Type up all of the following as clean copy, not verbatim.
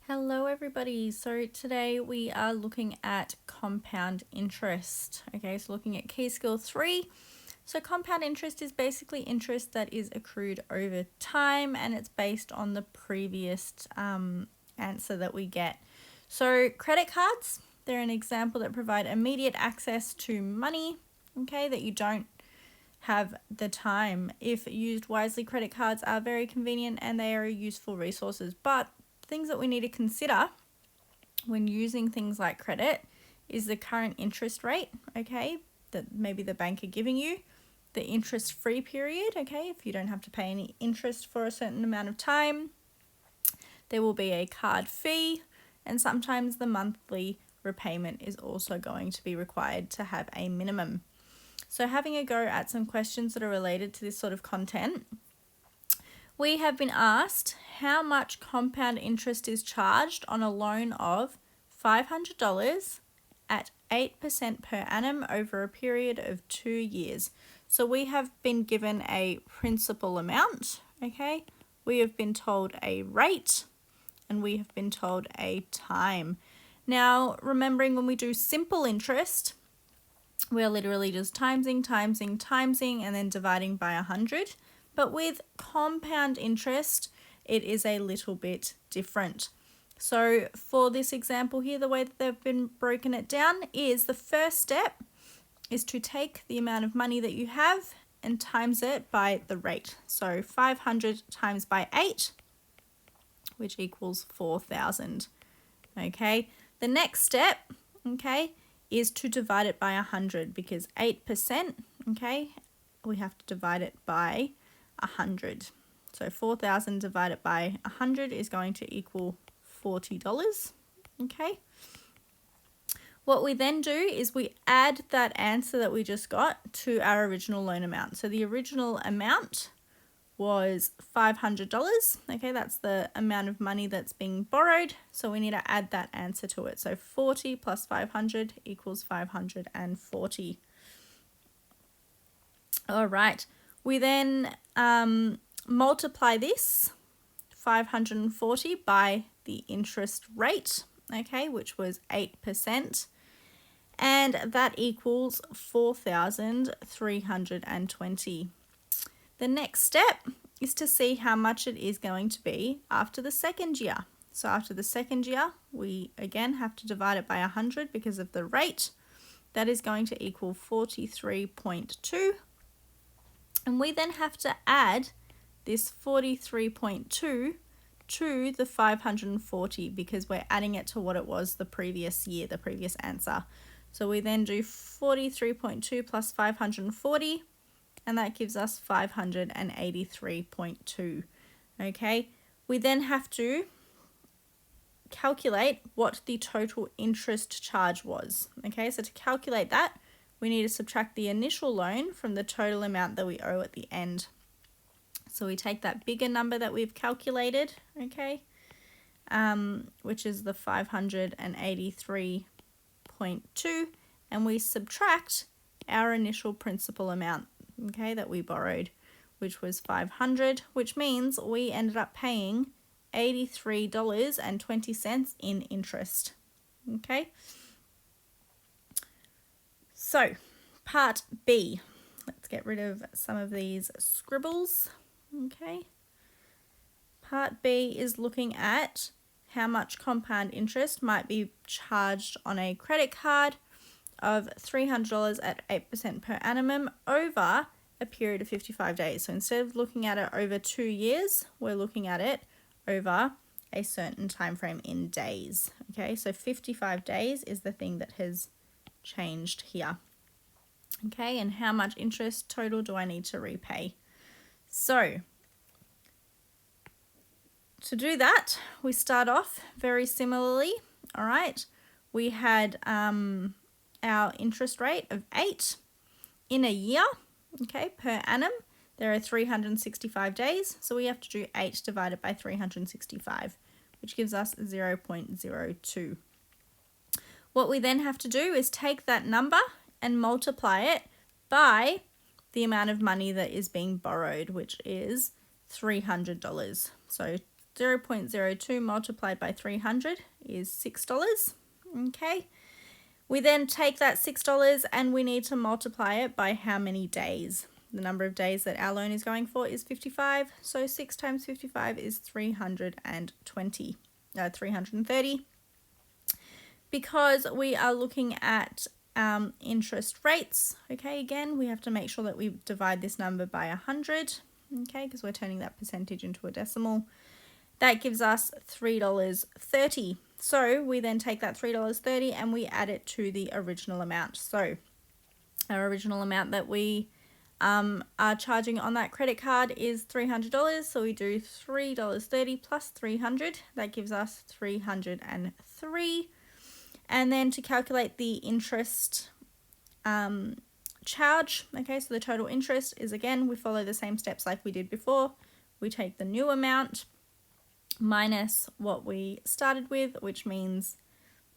Hello everybody. So today we are looking at compound interest. Okay, so looking at key skill 3. So compound interest is basically interest that is accrued over time and it's based on the previous answer that we get. So credit cards, they're an example that provide immediate access to money, okay, that you don't have the time. If used wisely, credit cards are very convenient and they are useful resources, but things that we need to consider when using things like credit is the current interest rate, okay, that maybe the bank are giving you, the interest-free period, okay, if you don't have to pay any interest for a certain amount of time, there will be a card fee, and sometimes the monthly repayment is also going to be required to have a minimum. So having a go at some questions that are related to this sort of content, we have been asked how much compound interest is charged on a loan of $500 at 8% per annum over a period of 2 years. So we have been given a principal amount, okay? We have been told a rate and we have been told a time. Now, remembering when we do simple interest, we're literally just timesing, and then dividing by 100. But with compound interest, it is a little bit different. So for this example here, the way that they've been broken it down is the first step is to take the amount of money that you have and times it by the rate. So 500 times by 8, which equals 4,000. Okay, the next step, okay, is to divide it by 100 because 8%, okay, we have to divide it by 100. So 4,000 divided by 100 is going to equal $40, okay. What we then do is we add that answer that we just got to our original loan amount. So the original amount was $500, okay, that's the amount of money that's being borrowed, so we need to add that answer to it. So 40 plus 500 equals 540. All right, we then multiply this 540 by the interest rate, okay, which was 8%, and that equals 4,320. The next step is to see how much it is going to be after the second year. So after the second year, we again have to divide it by 100 because of the rate. That is going to equal 43.2. And we then have to add this 43.2 to the 540 because we're adding it to what it was the previous year, the previous answer. So we then do 43.2 plus 540, and that gives us 583.2. Okay, we then have to calculate what the total interest charge was. Okay, so to calculate that, we need to subtract the initial loan from the total amount that we owe at the end. So we take that bigger number that we've calculated, okay, which is the 583.2, and we subtract our initial principal amount, okay, that we borrowed, which was 500, which means we ended up paying $83.20 in interest, okay. So, part B. Let's get rid of some of these scribbles, okay. Part B is looking at how much compound interest might be charged on a credit card of $300 at 8% per annum over a period of 55 days. So instead of looking at it over 2 years, we're looking at it over a certain time frame in days. Okay, so 55 days is the thing that has changed here. Okay, and how much interest total do I need to repay? So to do that, we start off very similarly. All right, we had our interest rate of 8 in a year, okay, per annum. There are 365 days, so we have to do 8 divided by 365, which gives us 0.02. What we then have to do is take that number and multiply it by the amount of money that is being borrowed, which is $300. So 0.02 multiplied by 300 is $6. Okay. We then take that $6 and we need to multiply it by how many days. The number of days that our loan is going for is 55. So 6 times 55 is 330. Because we are looking at interest rates, okay, again, we have to make sure that we divide this number by 100, okay, because we're turning that percentage into a decimal. That gives us $3.30. So we then take that $3.30 and we add it to the original amount. So our original amount that we are charging on that credit card is $300. So we do $3.30 plus 300. That gives us $303. And then to calculate the interest charge, okay, so the total interest is, again, we follow the same steps like we did before. We take the new amount minus what we started with, which means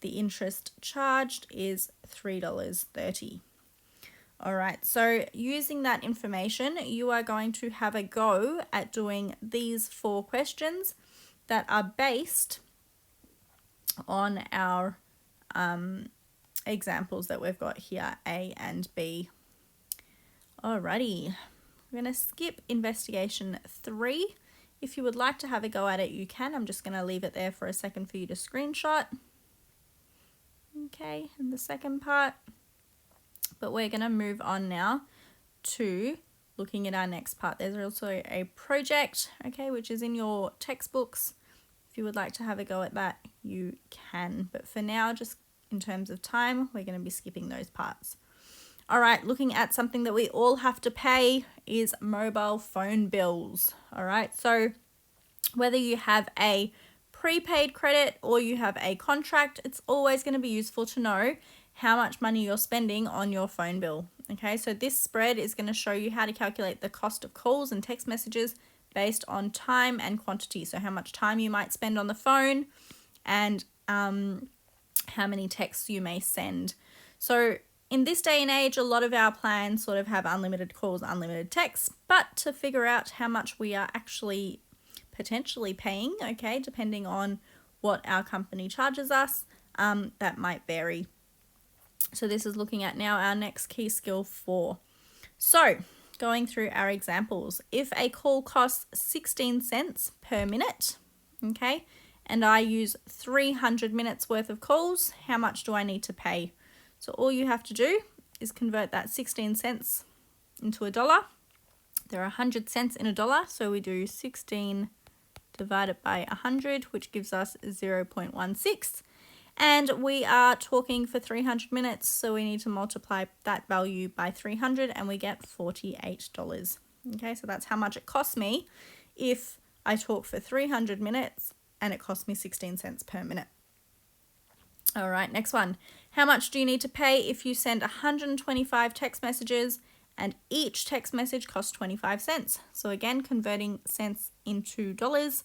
the interest charged is $3.30. All right, so using that information, you are going to have a go at doing these 4 questions that are based on our examples that we've got here, A and B. Alrighty, we're going to skip investigation 3. If you would like to have a go at it, you can. I'm just going to leave it there for a second for you to screenshot. Okay, and the second part. But we're going to move on now to looking at our next part. There's also a project, okay, which is in your textbooks. If you would like to have a go at that, you can. But for now, just in terms of time, we're going to be skipping those parts. All right, looking at something that we all have to pay is mobile phone bills. All right, so whether you have a prepaid credit or you have a contract, it's always going to be useful to know how much money you're spending on your phone bill. Okay, so this spread is going to show you how to calculate the cost of calls and text messages based on time and quantity. So how much time you might spend on the phone and how many texts you may send. So in this day and age, a lot of our plans sort of have unlimited calls, unlimited texts, but to figure out how much we are actually potentially paying, okay, depending on what our company charges us, that might vary. So this is looking at now our next key skill 4. So going through our examples, if a call costs 16 cents per minute, okay, and I use 300 minutes worth of calls, how much do I need to pay? So all you have to do is convert that 16 cents into a dollar. There are 100 cents in a dollar, so we do 16 divided by 100, which gives us 0.16. And we are talking for 300 minutes, so we need to multiply that value by 300 and we get $48. Okay, so that's how much it costs me if I talk for 300 minutes and it costs me 16 cents per minute. All right, next one. How much do you need to pay if you send 125 text messages and each text message costs 25 cents? So again, converting cents into dollars.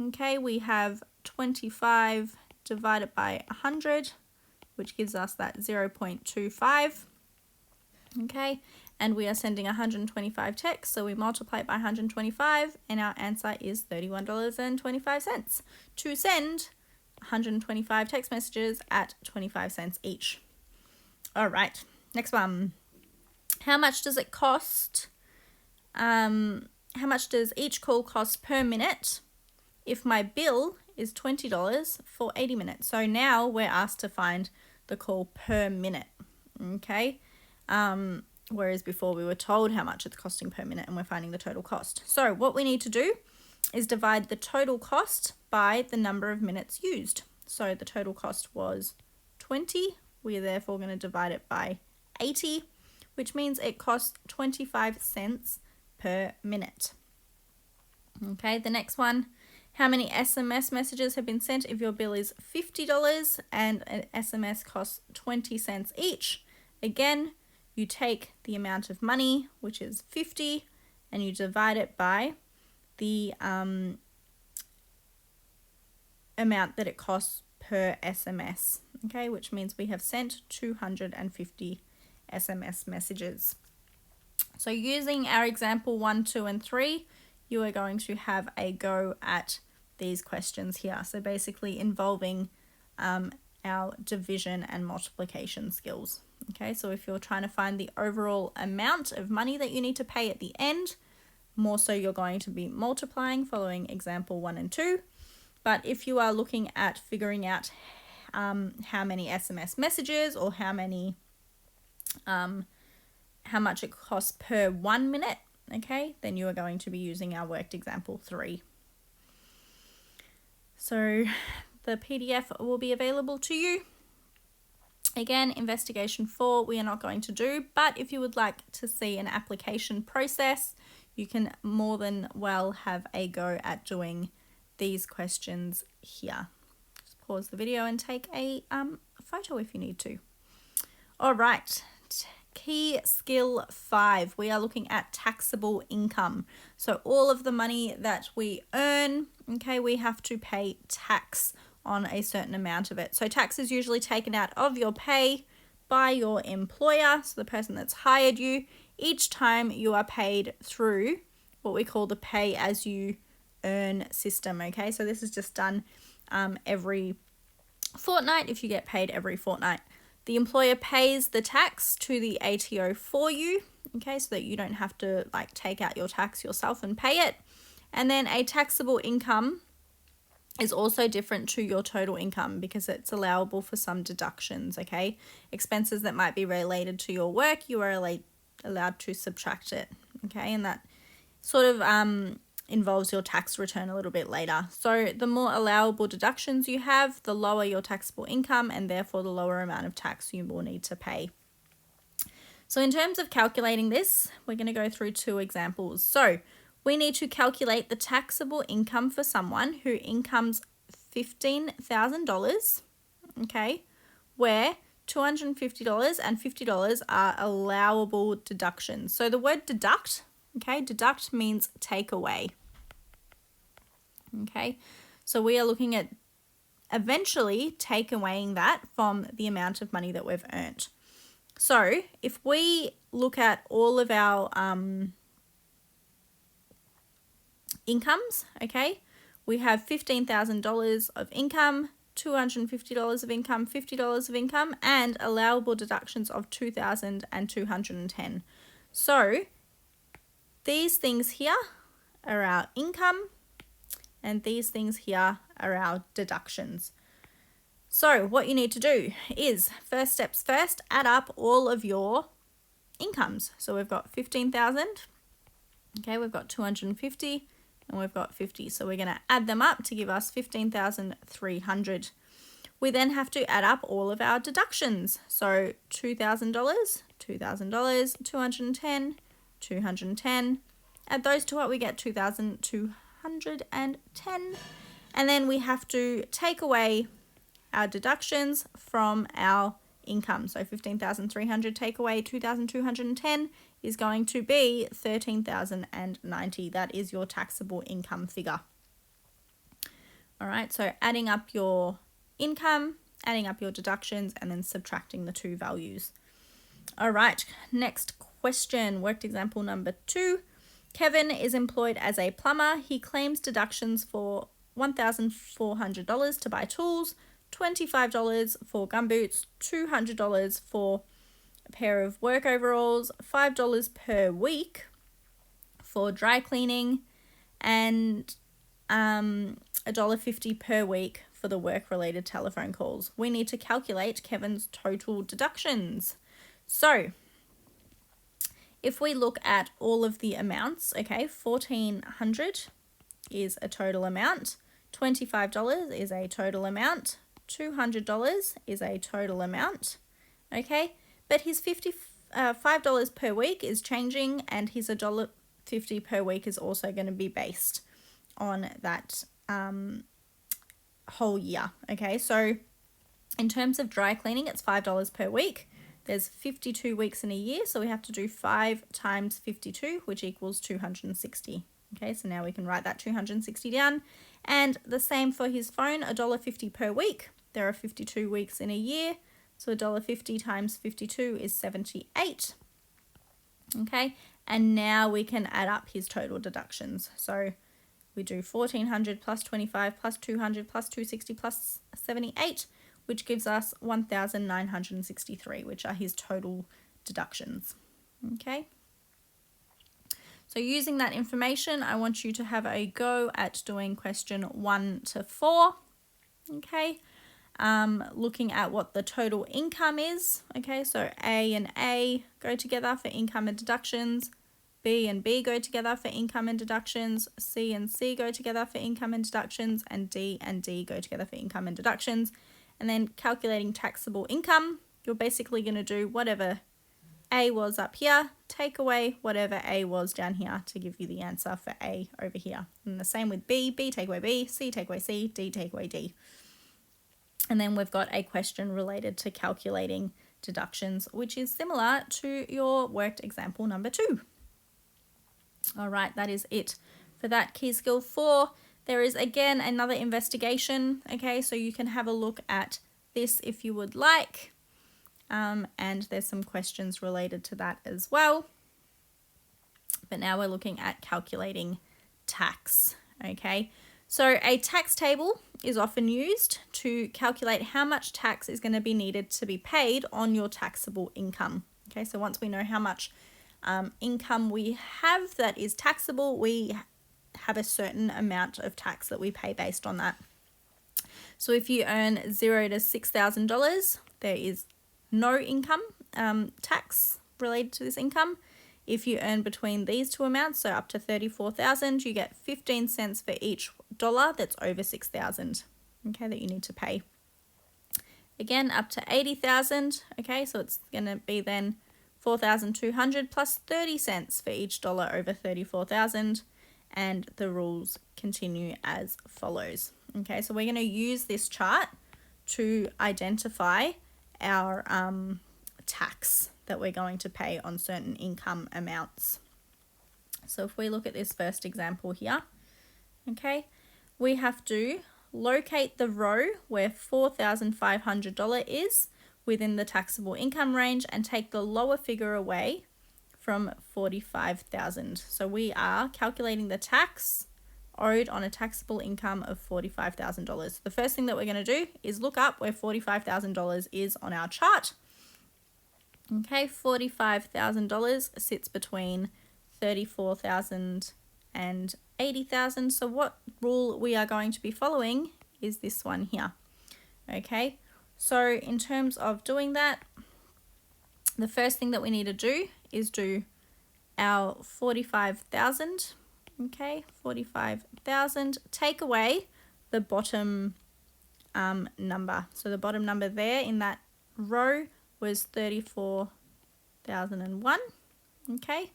Okay, we have 25 divided by 100, which gives us that 0.25. Okay, and we are sending 125 texts, so we multiply it by 125, and our answer is $31.25 to send 125 text messages at 25 cents each. All right, next one. How much does it cost? How much does each call cost per minute if my bill is $20 for 80 minutes? So now we're asked to find the call per minute, okay? Whereas before we were told how much it's costing per minute and we're finding the total cost. So what we need to do is divide the total cost by the number of minutes used. So the total cost was 20. We are therefore going to divide it by 80, which means it costs 25 cents per minute. Okay, the next one. How many SMS messages have been sent if your bill is $50 and an SMS costs 20 cents each? Again, you take the amount of money, which is 50, and you divide it by the amount that it costs per SMS, okay, which means we have sent 250 SMS messages. So using our example 1, 2, and 3, you are going to have a go at these questions here. So basically involving our division and multiplication skills. Okay, so if you're trying to find the overall amount of money that you need to pay at the end, more so you're going to be multiplying following example 1 and 2. But if you are looking at figuring out how many SMS messages or how much it costs per 1 minute, okay, then you are going to be using our worked example 3. So the PDF will be available to you. Again, investigation 4 we are not going to do, but if you would like to see an application process, you can more than well have a go at doing these questions here. Just pause the video and take a photo if you need to. All right, key skill 5, we are looking at taxable income. So all of the money that we earn, okay, we have to pay tax on a certain amount of it. So tax is usually taken out of your pay by your employer, so the person that's hired you, each time you are paid through what we call the pay as you earn system. Okay, so this is just done every fortnight if you get paid every fortnight. The employer pays the tax to the ATO for you, okay, so that you don't have to like take out your tax yourself and pay it. And then a taxable income is also different to your total income because it's allowable for some deductions, okay? Expenses that might be related to your work, you are allowed to subtract it, okay? And that sort of involves your tax return a little bit later. So the more allowable deductions you have, the lower your taxable income and therefore the lower amount of tax you will need to pay. So in terms of calculating this, we're going to go through 2 examples. So we need to calculate the taxable income for someone who incomes $15,000, okay, where $250 and $50 are allowable deductions. So the word deduct, okay, deduct means take away, okay, so we are looking at eventually take awaying that from the amount of money that we've earned. So if we look at all of our incomes, okay, we have $15,000 of income, $250 of income, $50 of income, and allowable deductions of $2,210. So these things here are our income and these things here are our deductions. So what you need to do is, first steps first, add up all of your incomes. So we've got 15,000, okay, we've got 250 and we've got 50. So we're going to add them up to give us 15,300. We then have to add up all of our deductions. So $2,000, $2,000, 210, 210. Add those to what we get, 2,210. And then we have to take away our deductions from our income. So 15,300 take away 2,210 is going to be 13,090. That is your taxable income figure. All right, so adding up your income, adding up your deductions, and then subtracting the 2 values. All right, next question, worked example number 2. Kevin is employed as a plumber. He claims deductions for $1,400 to buy tools, $25 for gumboots, $200 for a pair of work overalls, $5 per week for dry cleaning, and $1.50 per week for the work-related telephone calls. We need to calculate Kevin's total deductions. So if we look at all of the amounts, okay, $1,400 is a total amount, $25 is a total amount, $200 is a total amount, okay, but his $5 per week is changing and his $1.50 per week is also going to be based on that whole year, okay. So in terms of dry cleaning, it's $5 per week. There's 52 weeks in a year, so we have to do 5 times 52, which equals 260. Okay, so now we can write that 260 down. And the same for his phone, $1.50 per week. There are 52 weeks in a year, so $1.50 times 52 is 78. Okay, and now we can add up his total deductions. So we do 1400 plus 25 plus 200 plus 260 plus 78, which gives us 1963, which are his total deductions. Okay. So using that information, I want you to have a go at doing question 1 to 4. Okay. Looking at what the total income is. Okay, so A and A go together for income and deductions. B and B go together for income and deductions. C and C go together for income and deductions. And D go together for income and deductions. And then calculating taxable income, you're basically going to do whatever A was up here, take away whatever A was down here to give you the answer for A over here. And the same with B. B take away B, C take away C, D take away D. And then we've got a question related to calculating deductions, which is similar to your worked example number 2. All right, that is it for that key skill 4. There is again another investigation. Okay, so you can have a look at this if you would like. And there's some questions related to that as well. But now we're looking at calculating tax. Okay, so a tax table is often used to calculate how much tax is going to be needed to be paid on your taxable income. Okay, so once we know how much income we have that is taxable, we have a certain amount of tax that we pay based on that. So if you earn $0 to $6,000, there is no income tax related to this income. If you earn between these two amounts, so up to $34,000, you get 15 cents for each dollar that's over $6,000, okay, that you need to pay. Again, up to $80,000, okay, so it's going to be then 4,200 plus 30 cents for each dollar over 34,000, and the rules continue as follows. Okay, so we're going to use this chart to identify our tax that we're going to pay on certain income amounts. So if we look at this first example here, okay, we have to locate the row where $4,500 is within the taxable income range and take the lower figure away from $45,000. So we are calculating the tax owed on a taxable income of $45,000. The first thing that we're going to do is look up where $45,000 is on our chart. Okay, $45,000 sits between $34,000 and $80,000. So what rule we are going to be following is this one here. Okay, so in terms of doing that, the first thing that we need to do is do our 45,000. Okay, 45,000, take away the bottom number. So the bottom number there in that row was 34,001, okay,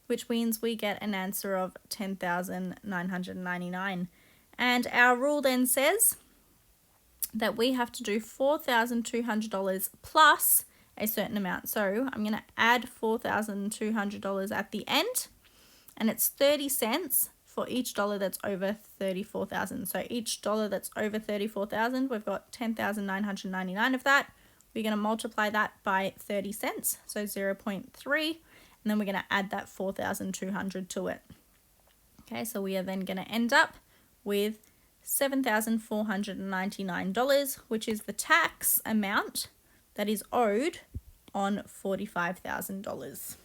which means we get an answer of 10,999. And our rule then says that we have to do $4,200 plus a certain amount. So I'm going to add $4,200 at the end, and it's 30 cents for each dollar that's over 34,000. So each dollar that's over 34,000, we've got 10,999 of that. We're going to multiply that by 30 cents, so 0.3, and then we're going to add that 4,200 to it. Okay, so we are then going to end up with $7,499, which is the tax amount that is owed on $45,000.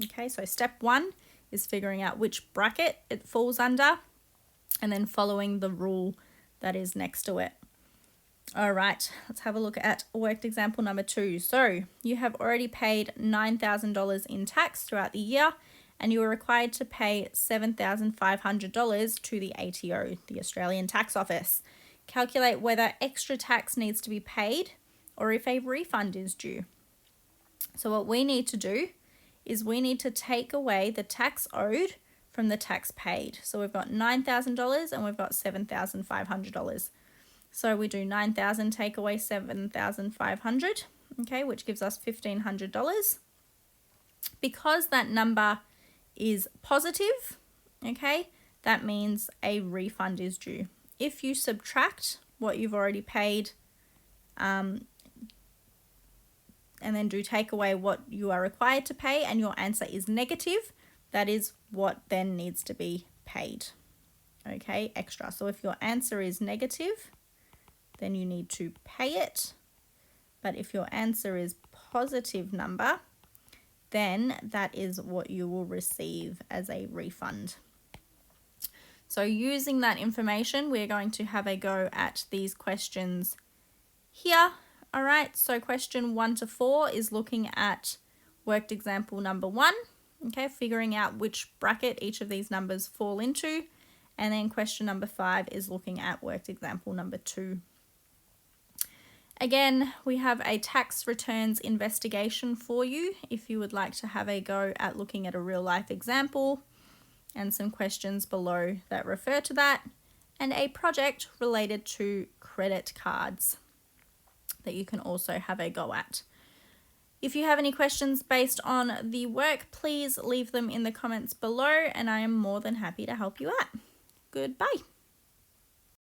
Okay, so step 1 is figuring out which bracket it falls under and then following the rule that is next to it. All right, let's have a look at worked example number 2. So you have already paid $9,000 in tax throughout the year, and you are required to pay $7,500 to the ATO, the Australian Tax Office. Calculate whether extra tax needs to be paid or if a refund is due. So what we need to do is we need to take away the tax owed from the tax paid. So we've got $9,000 and we've got $7,500. So we do 9,000 take away 7,500, okay, which gives us $1,500. Because that number is positive, okay, that means a refund is due. If you subtract what you've already paid and then do take away what you are required to pay and your answer is negative, that is what then needs to be paid. okay, extra. So if your answer is negative, then you need to pay it. But if your answer is positive number, then that is what you will receive as a refund. So using that information, we're going to have a go at these questions here. All right, so question 1 to 4 is looking at worked example number 1, okay, figuring out which bracket each of these numbers fall into. And then question number 5 is looking at worked example number 2. Again, we have a tax returns investigation for you if you would like to have a go at looking at a real life example, and some questions below that refer to that, and a project related to credit cards that you can also have a go at. If you have any questions based on the work, please leave them in the comments below and I am more than happy to help you out. Goodbye.